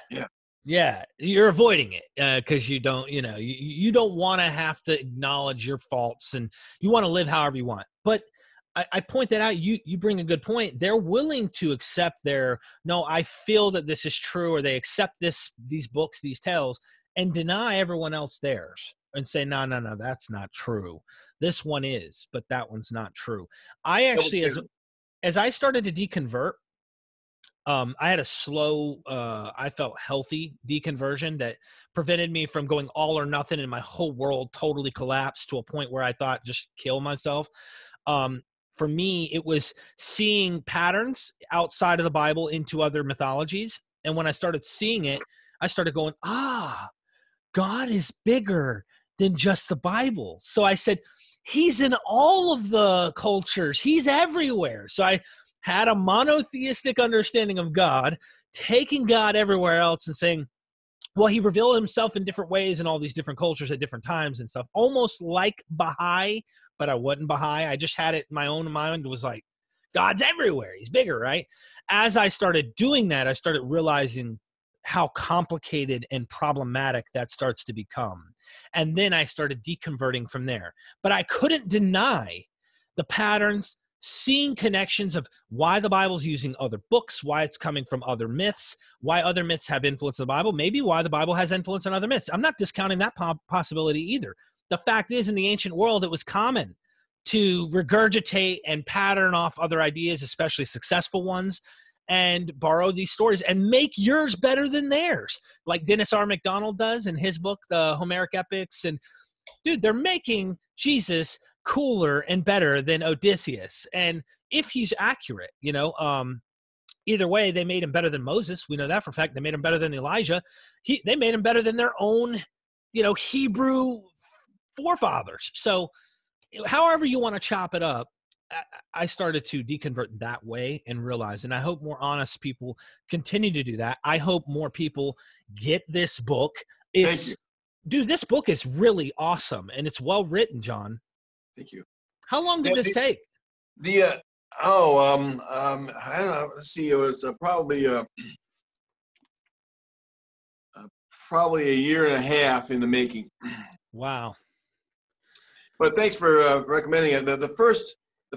Yeah. Yeah, you're avoiding it because you don't, you don't want to have to acknowledge your faults, and you want to live however you want. But I point that out. You bring a good point. They're willing to accept no, I feel that this is true, or they accept these books, these tales, and deny everyone else theirs and say, no, that's not true. This one is, but that one's not true. I actually, as I started to deconvert, I had a slow, I felt healthy deconversion that prevented me from going all or nothing, and my whole world totally collapsed to a point where I thought just kill myself. For me, it was seeing patterns outside of the Bible into other mythologies. And when I started seeing it, I started going, God is bigger than just the Bible. So I said, he's in all of the cultures. He's everywhere. So I had a monotheistic understanding of God, taking God everywhere else and saying, well, he revealed himself in different ways in all these different cultures at different times and stuff, almost like Baha'i, but I wasn't Baha'i. I just had it in my own mind. It was like, God's everywhere. He's bigger, right? As I started doing that, I started realizing how complicated and problematic that starts to become. And then I started deconverting from there. But I couldn't deny the patterns, seeing connections of why the Bible's using other books, why it's coming from other myths, why other myths have influence on the Bible, maybe why the Bible has influence on other myths. I'm not discounting that possibility either. The fact is, in the ancient world, it was common to regurgitate and pattern off other ideas, especially successful ones, and borrow these stories and make yours better than theirs, like Dennis R. MacDonald does in his book, The Homeric Epics. And dude, they're making Jesus cooler and better than Odysseus. And if he's accurate, either way, they made him better than Moses. We know that for a fact. They made him better than Elijah. They made him better than their own, Hebrew forefathers. So however you want to chop it up, I started to deconvert that way and realize, and I hope more honest people continue to do that. I hope more people get this book. Dude, this book is really awesome, and it's well written, John. Thank you. How long did this take? I don't know. Let's see. It was probably a year and a half in the making. Wow. But thanks for recommending it. The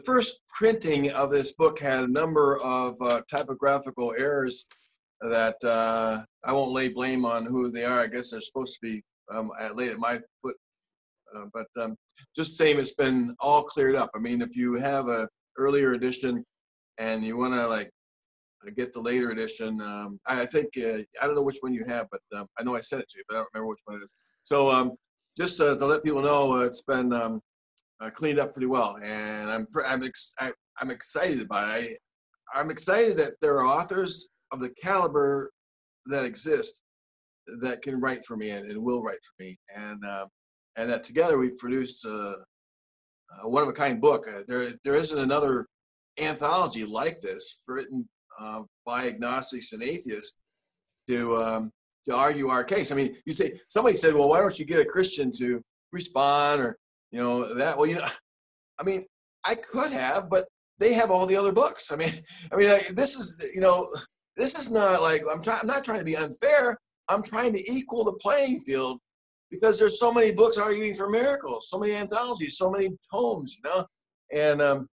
first printing of this book had a number of typographical errors that I won't lay blame on who they are. I guess they're supposed to be laid at my foot. But just same, it's been all cleared up. I mean, if you have a earlier edition and you want to get the later edition, I think, I don't know which one you have, but I know I sent it to you, but I don't remember which one it is. So just to let people know, it's been cleaned up pretty well, and I'm excited about it. I'm excited that there are authors of the caliber that exist that can write for me and will write for me, and that together we've produced a one-of-a-kind book. There isn't another anthology like this written by agnostics and atheists to argue our case. I mean, somebody said, well, why don't you get a Christian to respond, or that? Well, I mean, I could have, but they have all the other books. I mean, this is not like I'm not trying to be unfair. I'm trying to equal the playing field, because there's so many books arguing for miracles, so many anthologies, so many tomes, and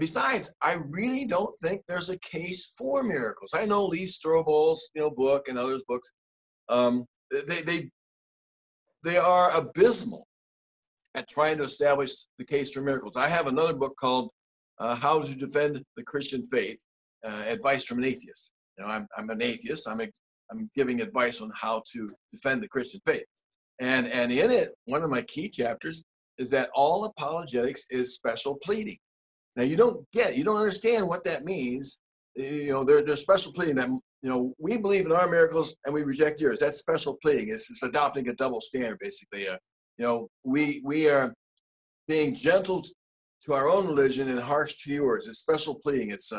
besides, I really don't think there's a case for miracles. I know Lee Strobel's book and others' books, they are abysmal at trying to establish the case for miracles. I have another book called How to Defend the Christian Faith, Advice from an Atheist. I'm an atheist. I'm giving advice on how to defend the Christian faith. And in it, one of my key chapters is that all apologetics is special pleading. Now you don't understand what that means. There's special pleading that, we believe in our miracles and we reject yours. That's special pleading. It's adopting a double standard, basically. We are being gentle to our own religion and harsh to yours. It's special pleading. It's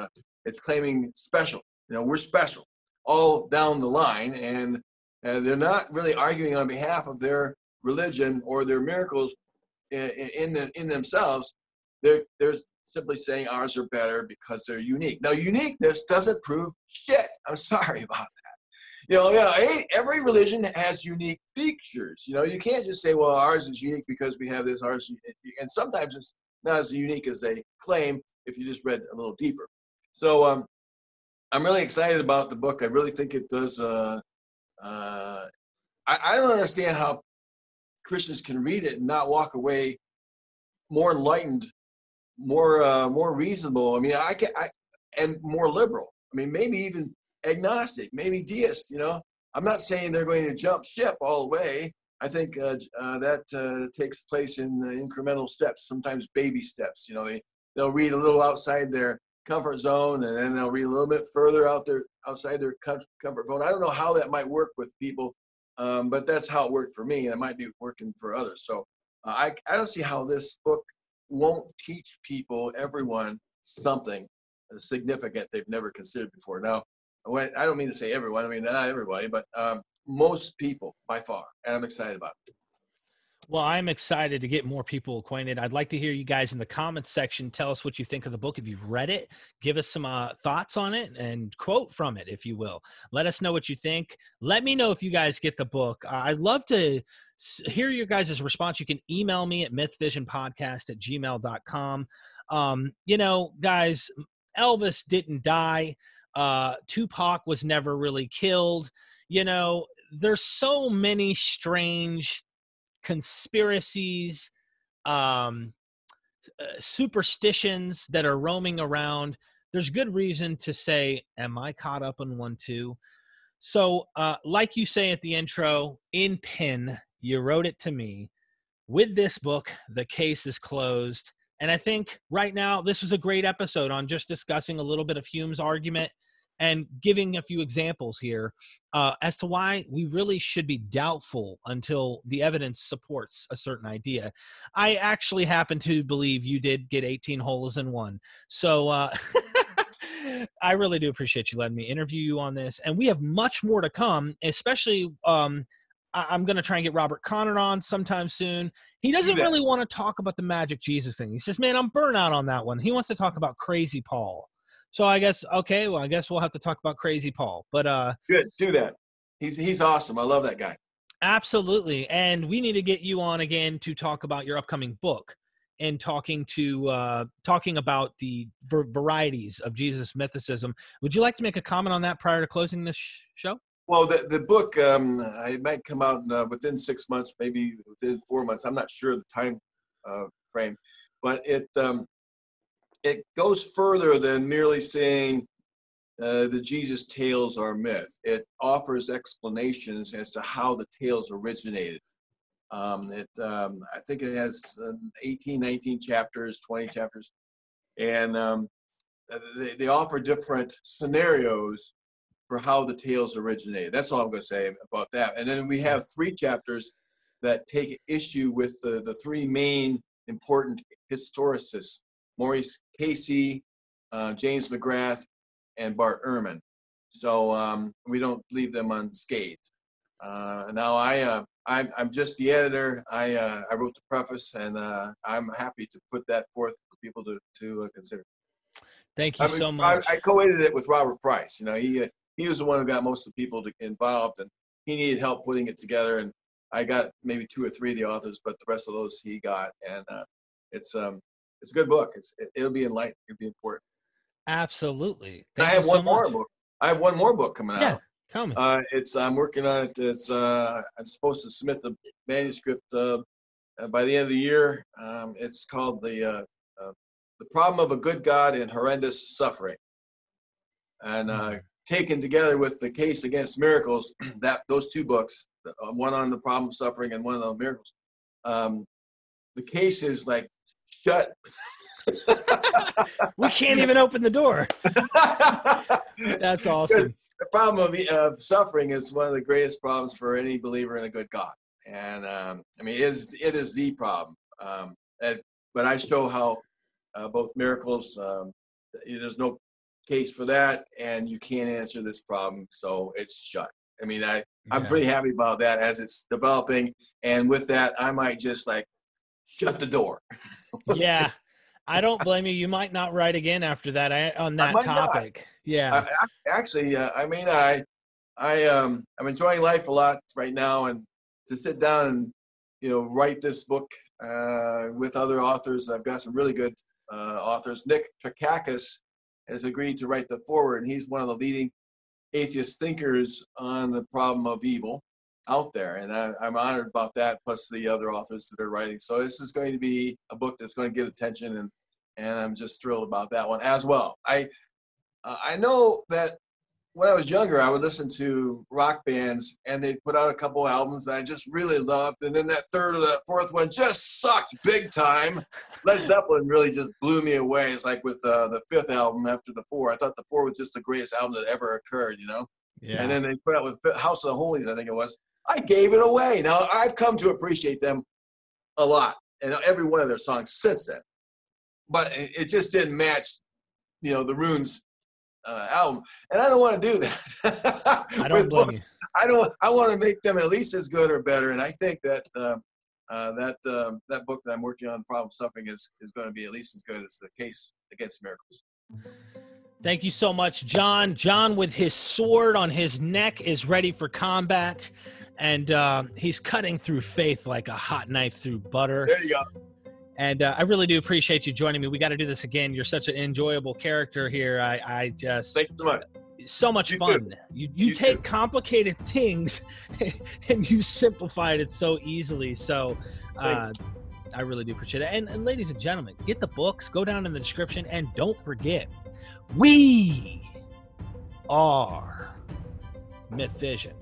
claiming special. We're special all down the line, and they're not really arguing on behalf of their religion or their miracles in themselves. They're simply saying ours are better because they're unique. Now, uniqueness doesn't prove shit. I'm sorry about that. Every religion has unique features. You can't just say, well, ours is unique because we have this, ours, and sometimes it's not as unique as they claim if you just read a little deeper. So I'm really excited about the book. I really think it does. I don't understand how Christians can read it and not walk away more enlightened, more reasonable. And more liberal. Maybe even agnostic, maybe deist. I'm not saying they're going to jump ship all the way. I think that takes place in incremental steps, sometimes baby steps. They'll read a little outside their comfort zone, and then they'll read a little bit further outside their comfort zone. I don't know how that might work with people, but that's how it worked for me, and it might be working for others. So I don't see how this book won't teach everyone, something significant they've never considered before. Now, I don't mean to say everyone. Not everybody, but most people by far, and I'm excited about it. Well, I'm excited to get more people acquainted. I'd like to hear you guys in the comments section tell us what you think of the book. If you've read it, give us some thoughts on it and quote from it, if you will. Let us know what you think. Let me know if you guys get the book. I'd love to hear your guys' response. You can email me at mythvisionpodcast@gmail.com. Guys, Elvis didn't die. Tupac was never really killed. There's so many strange conspiracies, superstitions that are roaming around. There's good reason to say, am I caught up in one too? So like you say at the intro, in pen, you wrote it to me. With this book, the case is closed. And I think right now, this was a great episode on just discussing a little bit of Hume's argument and giving a few examples here as to why we really should be doubtful until the evidence supports a certain idea. I actually happen to believe you did get 18 holes in one. So I really do appreciate you letting me interview you on this. And we have much more to come, especially I'm going to try and get Robert Connor on sometime soon. He doesn't really want to talk about the magic Jesus thing. He says, man, I'm burnt out on that one. He wants to talk about Crazy Paul. So I guess we'll have to talk about Crazy Paul. But good, do that. He's awesome. I love that guy. Absolutely. And we need to get you on again to talk about your upcoming book and talking about the varieties of Jesus mythicism. Would you like to make a comment on that prior to closing this show? Well, the book, it might come out within 6 months, maybe within 4 months. I'm not sure the time frame, but it goes further than merely saying the Jesus tales are myth. It offers explanations as to how the tales originated. I think it has 18, 19 chapters, 20 chapters, and they offer different scenarios for how the tales originated. That's all I'm going to say about that. And then we have 3 chapters that take issue with the 3 main important historicists: Maurice Casey, James McGrath, and Bart Ehrman. So we don't leave them unscathed. Now I'm just the editor. I wrote the preface, and I'm happy to put that forth for people to consider. Thank you so much. I co-edited it with Robert Price. He was the one who got most of the people involved, and he needed help putting it together. And I got maybe 2 or 3 of the authors, but the rest of those he got. And it's a good book. It'll be enlightening. It'll be important. Absolutely. I have one more book. I have one more book coming out. Yeah, tell me. I'm working on it. I'm supposed to submit the manuscript by the end of the year. It's called The Problem of a Good God in Horrendous Suffering. And taken together with The Case Against Miracles, those 2 books, one on the problem of suffering and one on miracles, the case is like shut. We can't even open the door. That's awesome. The problem of suffering is one of the greatest problems for any believer in a good God. And I mean, it is the problem. But I show how both miracles, there's no case for that, and you can't answer this problem, so it's shut. I mean, I'm pretty happy about that as it's developing. And with that, I might just like shut the door. Yeah. I don't blame you. You might not write again after that on that topic. Not. Yeah. Actually, I mean, I'm enjoying life a lot right now, and to sit down and, you know, write this book with other authors. I've got some really good authors. Nick Kakakis has agreed to write the foreword, and he's one of the leading atheist thinkers on the problem of evil out there, and I'm honored about that, plus the other authors that are writing. So this is going to be a book that's going to get attention, and I'm just thrilled about that one as well. I know that when I was younger, I would listen to rock bands, and they'd put out a couple albums that I just really loved, and then that third or that fourth one just sucked big time. Led Zeppelin really just blew me away. It's like with the fifth album after the four. I thought the four was just the greatest album that ever occurred, you know? Yeah. And then they put out with House of the Holies, I think it was. I gave it away. Now, I've come to appreciate them a lot, and every one of their songs since then. But it just didn't match, you know, the Runes album, and I don't want to do that. I don't blame you. I want to make them at least as good or better, and I think that that book that I'm working on, Problem Suffering, is going to be at least as good as the Case Against Miracles. Thank you so much, John. John, with his sword on his neck, is ready for combat, and he's cutting through faith like a hot knife through butter. There you go. And I really do appreciate you joining me. We got to do this again. You're such an enjoyable character here. I just thanks so much. So much fun. You take complicated things and you simplify it so easily. So I really do appreciate it. And ladies and gentlemen, get the books. Go down in the description, and don't forget, we are MythVision.